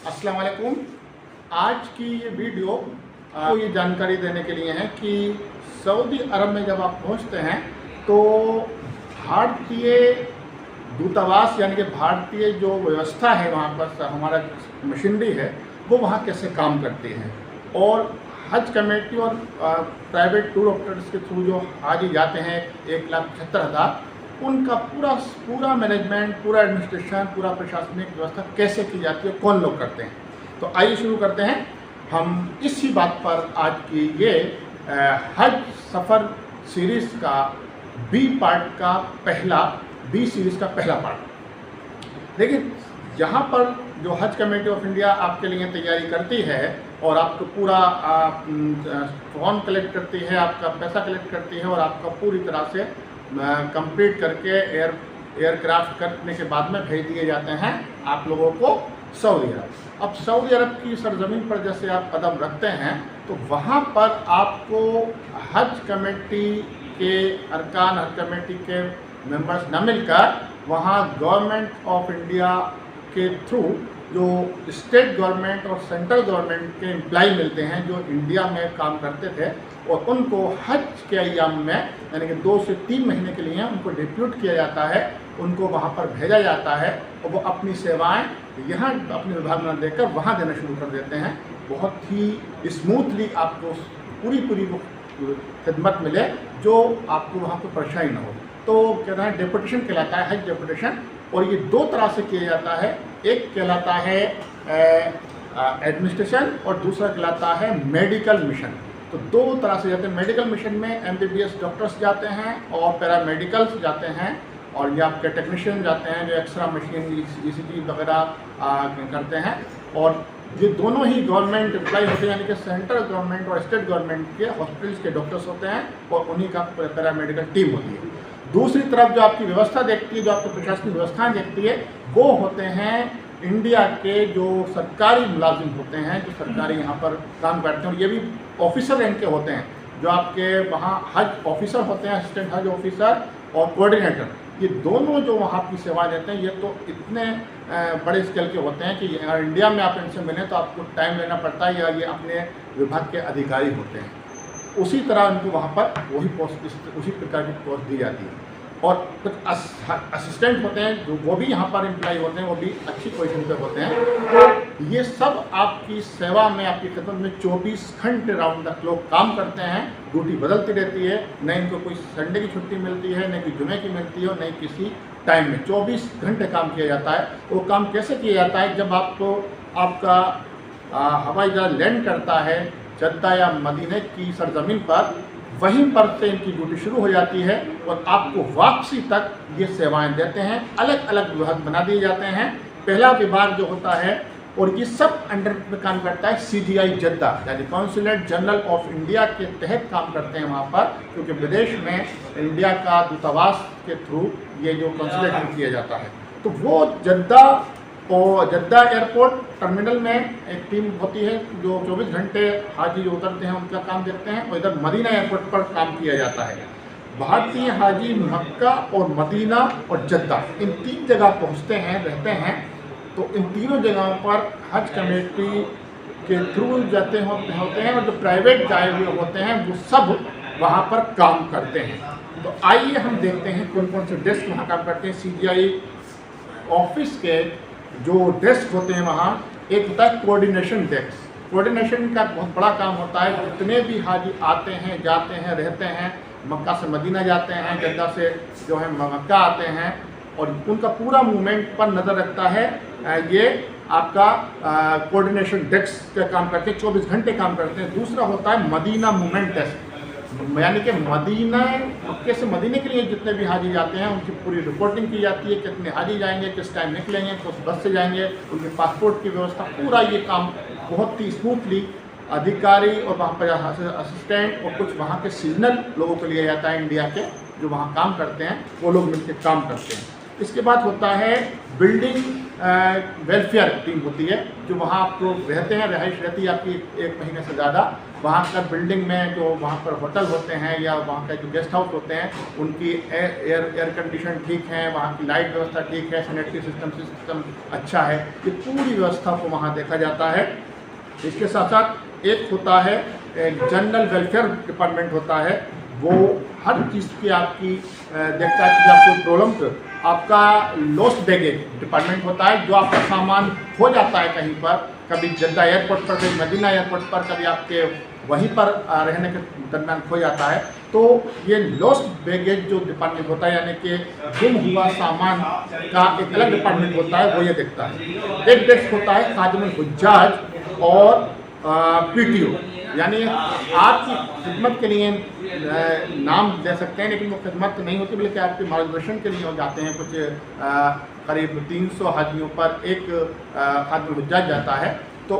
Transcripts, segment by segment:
अस्सलाम वालेकुम। आज की ये वीडियो आपको ये जानकारी देने के लिए है कि सऊदी अरब में जब आप पहुंचते हैं तो भारतीय दूतावास यानी कि भारतीय जो व्यवस्था है वहाँ पर हमारा मशीनरी है वो वहाँ कैसे काम करती है, और हज कमेटी और प्राइवेट टूर ऑपरेटर्स के थ्रू जो हाजी जाते हैं 1,75,000, उनका पूरा मैनेजमेंट, पूरा एडमिनिस्ट्रेशन, पूरा प्रशासनिक व्यवस्था कैसे की जाती है, कौन लोग करते हैं। तो आइए शुरू करते हैं हम इसी बात पर आज की ये हज सफ़र सीरीज़ का बी सीरीज़ का पहला पार्ट। देखिए, यहाँ पर जो हज कमेटी ऑफ इंडिया आपके लिए तैयारी करती है और आपको पूरा फॉर्म कलेक्ट करती है, आपका पैसा कलेक्ट करती है और आपका पूरी तरह से कंप्लीट करके एयरक्राफ्ट करने के बाद में भेज दिए जाते हैं आप लोगों को सऊदी अरब। अब सऊदी अरब की सरजमीन पर जैसे आप कदम रखते हैं तो वहाँ पर आपको हज कमेटी के अरकान, हज कमेटी के मेंबर्स न मिलकर वहाँ गवर्नमेंट ऑफ इंडिया के थ्रू जो स्टेट गवर्नमेंट और सेंट्रल गवर्नमेंट के एम्प्लॉय मिलते हैं जो इंडिया में काम करते थे, और उनको हज के अय्याम में यानी कि 2 से 3 महीने के लिए उनको डिप्यूट किया जाता है, उनको वहाँ पर भेजा जाता है और वो अपनी सेवाएं यहाँ अपने विभाग में देकर वहाँ देना शुरू कर देते हैं। बहुत ही स्मूथली आपको पूरी वो खिदमत मिले जो आपको वहाँ पर परेशानी न हो। तो कहते हैं डेपुटेशन कहलाता है, हज डेपुटेशन, और ये 2 तरह से किया जाता है। एक कहलाता है एडमिनिस्ट्रेशन और दूसरा कहलाता है मेडिकल मिशन। तो 2 तरह से जाते हैं। मेडिकल मिशन में MBBS डॉक्टर्स जाते हैं और पैरामेडिकल्स जाते हैं, और ये आपके टेक्नीशियन जाते हैं जो एक्सरा मशीन ECG वगैरह करते हैं, और ये दोनों ही गवर्नमेंट एम्प्लॉय होते हैं यानी कि सेंट्रल गवर्नमेंट और स्टेट गवर्नमेंट के हॉस्पिटल्स के डॉक्टर्स होते हैं और उन्हीं का पैरामेडिकल टीम होती है। दूसरी तरफ जो आपकी व्यवस्था देखती है, जो आपकी प्रशासनिक व्यवस्थाएं देखती है, वो होते हैं इंडिया के जो सरकारी मुलाजिम होते हैं, जो सरकारी यहाँ पर काम करते हैं, और ये भी ऑफिसर रैंक के होते हैं, जो आपके वहाँ हज ऑफिसर होते हैं, असिस्टेंट हज ऑफिसर और कोऑर्डिनेटर। ये दोनों जो वहाँ की सेवा देते हैं ये तो इतने बड़े स्केल के होते हैं कि अगर इंडिया में आप इनसे मिलें तो आपको टाइम लेना पड़ता है, या ये अपने विभाग के अधिकारी होते हैं। उसी तरह उनको वहाँ पर वही पोस्ट, उसी प्रकार की पोस्ट दी जाती है। और कुछ असिस्टेंट होते हैं जो वो भी यहाँ पर एम्प्लॉय होते हैं, वो भी अच्छी पोजीशन पे होते हैं। तो ये सब आपकी सेवा में, आपकी खिदमत में 24 घंटे राउंड द क्लॉक काम करते हैं। ड्यूटी बदलती रहती है, न इनको कोई संडे की छुट्टी मिलती है, न कोई जुमे की मिलती है, न किसी टाइम में 24 घंटे काम किया जाता है। वो काम कैसे किया जाता है? जब आपको आपका हवाई जहाज लैंड करता है जद्दा या मदीने की सरजमीन पर, वहीं पर से इनकी ड्यूटी शुरू हो जाती है और आपको वापसी तक ये सेवाएं देते हैं। अलग अलग विभाग बना दिए जाते हैं। पहला विभाग जो होता है, और ये सब अंडर में काम करता है CGI जद्दा, यानी कॉन्सुलेट जनरल ऑफ इंडिया के तहत काम करते हैं वहाँ पर, क्योंकि विदेश में इंडिया का दूतावास के थ्रू ये जो कॉन्सुलेट किया जाता है। तो वो जद्दा एयरपोर्ट टर्मिनल में एक टीम होती है जो 24 घंटे हाजी जो उतरते हैं उनका काम देखते हैं, और इधर मदीना एयरपोर्ट पर काम किया जाता है। भारतीय हाजी मक्का और मदीना और जद्दा इन 3 जगह पहुंचते हैं, रहते हैं। तो इन तीनों जगहों पर हज कमेटी के थ्रू जाते होते हैं, और जो प्राइवेट जाए हुए होते हैं वो सब वहाँ पर काम करते हैं। तो आइए हम देखते हैं कौन कौन से डेस्क वहाँ काम करते हैं। CGI ऑफिस के जो डेस्क होते हैं वहाँ, एक होता है कोऑर्डिनेशन डेस्क। कोऑर्डिनेशन का बहुत बड़ा काम होता है। जितने भी हाजी आते हैं, जाते हैं, रहते हैं, मक्का से मदीना जाते हैं, जद्दा से जो है मक्का आते हैं, और उनका पूरा मूवमेंट पर नज़र रखता है ये आपका कोऑर्डिनेशन डेस्क का काम करते हैं, 24 घंटे काम करते हैं। दूसरा होता है मदीना मूवमेंट डेस्क, यानी कि मक्के से मदीने के लिए जितने भी हाजी जाते हैं उनकी पूरी रिपोर्टिंग की जाती है, कितने हाजी जाएंगे, किस टाइम निकलेंगे, किस बस से जाएंगे, उनके पासपोर्ट की व्यवस्था, पूरा ये काम बहुत ही स्मूथली अधिकारी और वहाँ पर असिस्टेंट और कुछ वहाँ के सीजनल लोगों को लिया जाता है, इंडिया के जो वहाँ काम करते हैं वो लोग मिलकर काम करते हैं। इसके बाद होता है बिल्डिंग वेलफेयर टीम होती है जो वहाँ आप जो रहते हैं, रिहाइश रहती है आपकी 1 महीने से ज़्यादा, वहाँ पर बिल्डिंग में जो वहाँ पर होटल होते हैं या वहाँ के जो गेस्ट हाउस होते हैं उनकी एयर कंडीशन ठीक है, वहाँ की लाइट व्यवस्था ठीक है, सैनिटरी सिस्टम अच्छा है, ये पूरी व्यवस्था को वहाँ देखा जाता है। इसके साथ साथ एक होता है जनरल वेलफेयर डिपार्टमेंट होता है, वो हर चीज़ की आपकी देखता है कि आपको प्रॉब्लम, आपका लॉस्ट बैगेज डिपार्टमेंट होता है, जो आपका सामान खो जाता है कहीं पर, कभी जद्दा एयरपोर्ट पर, कभी मदीना एयरपोर्ट पर, कभी आपके वहीं पर रहने के दरमियान खो जाता है, तो ये लॉस्ट बैगेज जो डिपार्टमेंट होता है, यानी कि गुम हुआ सामान का एक अलग डिपार्टमेंट होता है, वो ये देखता है। एक डेस्क होता है खादिमुल हुज्जाज और PTO, यानी आपकी खिदमत के लिए नाम दे सकते हैं, लेकिन वो खिदमत नहीं होती बल्कि आपके मार्गदर्शन के लिए हो जाते हैं। कुछ करीब 300 हाजियों पर एक खादिमुल हुज्जाज जाता है, तो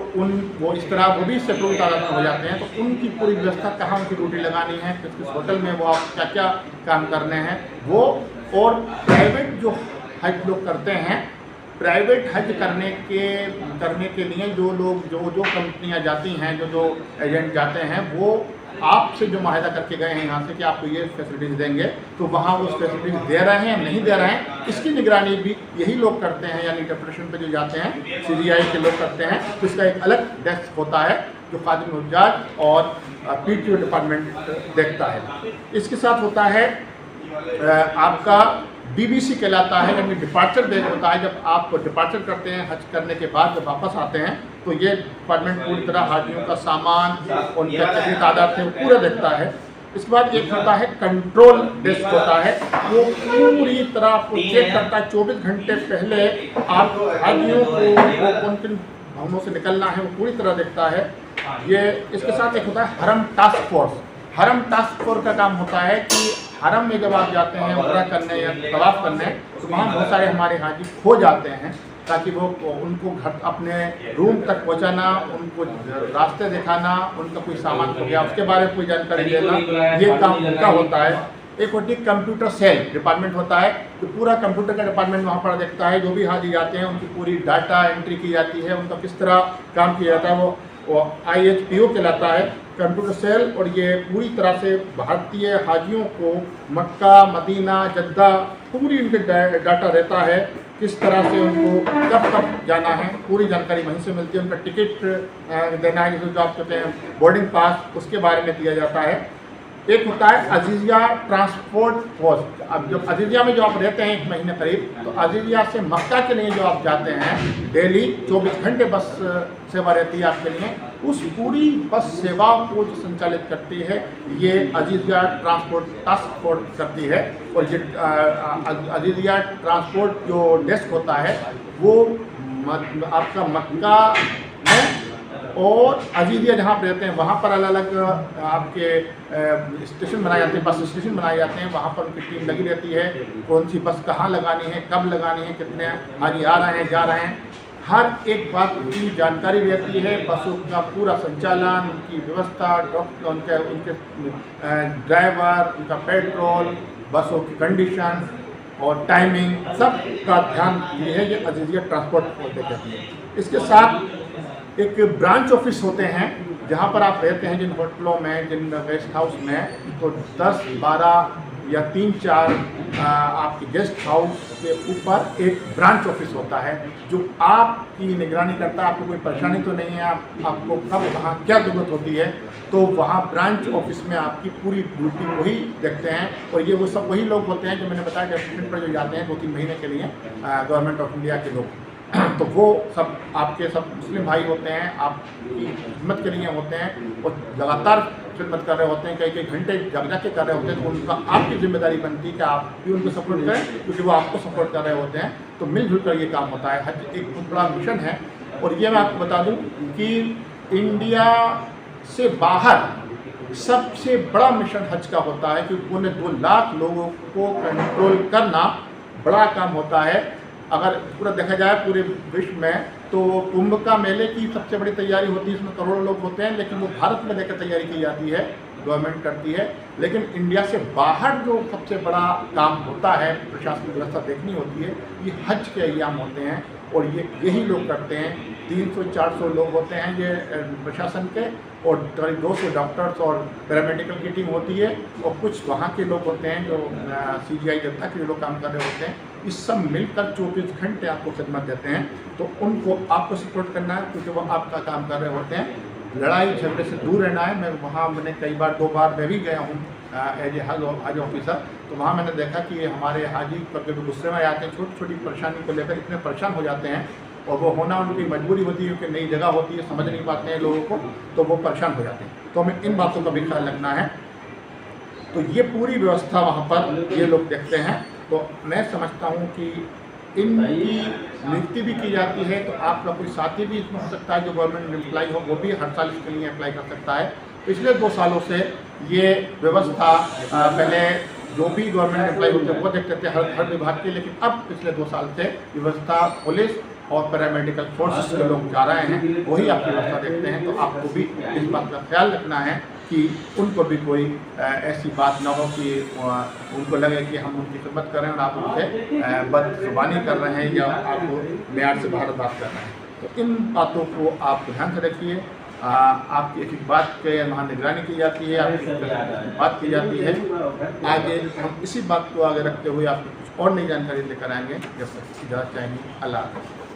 वो इस तरह वो भी सेपरेट तादाद में हो जाते हैं, तो उनकी पूरी व्यवस्था, कहाँ उनकी ड्यूटी लगानी है, किस किस होटल में वो आप क्या क्या काम करने हैं वो। और प्राइवेट जो हज लोग करते हैं, प्राइवेट हज करने के लिए जो लोग जो कंपनियां जाती हैं, जो एजेंट जाते हैं, वो आपसे जो माहिदा करके गए हैं यहाँ से कि आपको ये फैसिलिटीज़ देंगे, तो वहाँ वो फैसिलिटीज़ दे रहे हैं नहीं दे रहे हैं, इसकी निगरानी भी यही लोग करते हैं, यानी इंटरप्रिटेशन पे जो जाते हैं CGI के लोग करते हैं। तो इसका एक अलग डेस्क होता है जो खादिमुल हुज्जाज और PTO डिपार्टमेंट देखता है। इसके साथ होता है आपका DBC कहलाता है, यानी डिपार्चर बैग होता है। जब आप डिपार्चर करते हैं हज करने के बाद, जब वापस आते हैं, तो ये डिपार्टमेंट पूरी तरह हाजियों का सामान, उनके कितनी तादाद थे वो पूरा देखता है। इसके बाद एक होता है कंट्रोल डेस्क होता है, वो पूरी तरह आपको चेक करता है 24 घंटे पहले आप हाजियों को कौन किन भवनों से निकलना है वो पूरी तरह देखता है ये। इसके साथ एक होता है हरम टास्क फोर्स। हरम टास्क फोर्स का काम होता है कि हरम में जब आप जाते हैं उम्रा करने या तवाफ करने, तो वहाँ बहुत सारे हमारे हाजी खो जाते हैं, ताकि वो उनको घर अपने रूम तक पहुँचाना, उनको रास्ते दिखाना, उनका कोई सामान खो गया उसके बारे में कोई जानकारी देना, ये काम उनका होता है। एक होती है कंप्यूटर सेल डिपार्टमेंट होता है, तो पूरा कंप्यूटर का डिपार्टमेंट वहाँ पर देखता है, जो भी हाजी जाते हैं उनकी पूरी डाटा एंट्री की जाती है, उनका किस तरह काम किया जाता है, वो IHPO कहलाता है कंप्यूटर सेल। और ये पूरी तरह से भारतीय हाजियों को मक्का, मदीना, जद्दा पूरी उनके डाटा रहता है, किस तरह से उनको कब कब जाना है, पूरी जानकारी वहीं से मिलती है। उनका टिकट देना है, जिसे जो आप कहते हैं बोर्डिंग पास, उसके बारे में दिया जाता है। एक होता है अजीजिया ट्रांसपोर्ट पोस्ट। अब जब अजीजिया में जो आप रहते हैं 1 महीने करीब, तो अजीजिया से मक्का के लिए जो आप जाते हैं, डेली 24 घंटे बस सेवा रहती है आपके लिए। उस पूरी बस सेवा को जो संचालित करती है ये अजीजिया ट्रांसपोर्ट टास्क फोर्स करती है। और ये अजीजिया ट्रांसपोर्ट जो डेस्क होता है वो आपका मक्का में और अजीजिया जहाँ पर रहते हैं वहाँ पर अलग अलग आपके स्टेशन बनाए जाते हैं, बस स्टेशन बनाए जाते हैं, वहाँ पर उनकी टीम लगी रहती है, कौन सी बस कहाँ लगानी है, कब लगानी है, कितने हाजी आ रहे हैं, जा रहे हैं, हर एक बात की जानकारी रहती है। बसों का पूरा संचालन, उनकी व्यवस्था, डॉक्टर, उनके ड्राइवर, उनका पेट्रोल, बसों की कंडीशन और टाइमिंग, सब का ध्यान ये अजीजिया ट्रांसपोर्ट होते कहते हैं। इसके साथ एक ब्रांच ऑफिस होते हैं जहाँ पर आप रहते हैं, जिन होटलों में, जिन गेस्ट हाउस में, तो 10, 12 या 3-4 आपके गेस्ट हाउस के ऊपर एक ब्रांच ऑफिस होता है जो आपकी निगरानी करता है। आपको कोई परेशानी तो नहीं है, आपको कब कहाँ क्या ज़रूरत होती है, तो वहाँ ब्रांच ऑफिस में आपकी पूरी ड्यूटी वही देखते हैं। और ये वो सब वही लोग होते हैं जो मैंने बताया कि स्टूडेंट पर जो जाते हैं 2-3 महीने के लिए, गवर्नमेंट ऑफ इंडिया के लोग, तो वो सब आपके सब मुस्लिम भाई होते हैं, आपकी खिदमत के लिए होते हैं और लगातार खिदमत कर रहे होते हैं, कई घंटे जग के कर रहे होते हैं। तो उनका आपकी जिम्मेदारी बनती है कि आप भी उनको सपोर्ट करें, क्योंकि वो आपको सपोर्ट कर रहे होते हैं। तो मिलजुल कर ये काम होता है। हज एक बहुत बड़ा मिशन है। और ये मैं आपको बता दूं कि इंडिया से बाहर सबसे बड़ा मिशन हज का होता है, क्योंकि उन्हें 2 लाख लोगों को कंट्रोल करना बड़ा काम होता है। अगर पूरा देखा जाए पूरे विश्व में, तो कुंभ का मेले की सबसे बड़ी तैयारी होती है, इसमें करोड़ों लोग होते हैं, लेकिन वो भारत में लेकर तैयारी की जाती है, गवर्नमेंट करती है। लेकिन इंडिया से बाहर जो सबसे बड़ा काम होता है, प्रशासनिक व्यवस्था देखनी होती है, ये हज के अय्याम होते हैं। और यही लोग करते हैं। 300-400 लोग होते हैं ये प्रशासन के, और करीब 200 डॉक्टर्स और पैरामेडिकल की टीम होती है, और कुछ वहाँ के लोग होते हैं जो CGI जनता के लोग काम कर रहे होते हैं। इस सब मिलकर 24 घंटे आपको खिदमत देते हैं। तो उनको आपको सपोर्ट करना है, क्योंकि वो आपका काम कर रहे होते हैं। लड़ाई झगड़े से दूर रहना है। मैंने कई बार 2 बार मैं भी गया हूँ एज ए हज ऑफिसर। तो वहाँ मैंने देखा कि हमारे हाजी कभी गुस्से में आते हैं, छोटी छोटी परेशानी को लेकर इतने परेशान हो जाते हैं, और वो होना उनकी मजबूरी होती है क्योंकि नई जगह होती है, समझ नहीं पाते हैं लोगों को, तो वो परेशान हो जाते हैं। तो हमें इन बातों का भी ख्याल रखना है। तो ये पूरी व्यवस्था वहाँ पर ये लोग देखते हैं। तो मैं समझता हूँ कि इनकी नियुक्ति भी की जाती है, तो आपका कोई साथी भी इसमें हो सकता है जो गवर्नमेंट एम्प्लॉय हो, वो भी हर साल इसके लिए अप्लाई कर सकता है। पिछले 2 सालों से ये व्यवस्था पहले जो भी गवर्नमेंट एम्प्लॉय होते हैं वो देखते थे हर विभाग के, लेकिन अब पिछले 2 साल से व्यवस्था पुलिस और पैरामेडिकल फोर्सेस के लोग जा रहे हैं, वही आपकी व्यवस्था देखते हैं। तो आपको भी इस बात का ख्याल रखना है कि उनको भी कोई ऐसी बात ना हो कि उनको लगे कि हम उनकी खिदमत कर रहे हैं और आप उनसे बदजुबानी कर रहे हैं या आपको मेयाद से बाहर बात कर रहे हैं। तो इन बातों को आप ध्यान से रखिए। आपकी एक बात के वहाँ निगरानी की जाती है, आपकी बात की जाती है। आगे हम इसी बात को आगे रखते हुए आपको कुछ और नई जानकारी लेकर आएंगे। जब तक इजाज़त चाहेंगे। अल्लाह हाफ़िज़।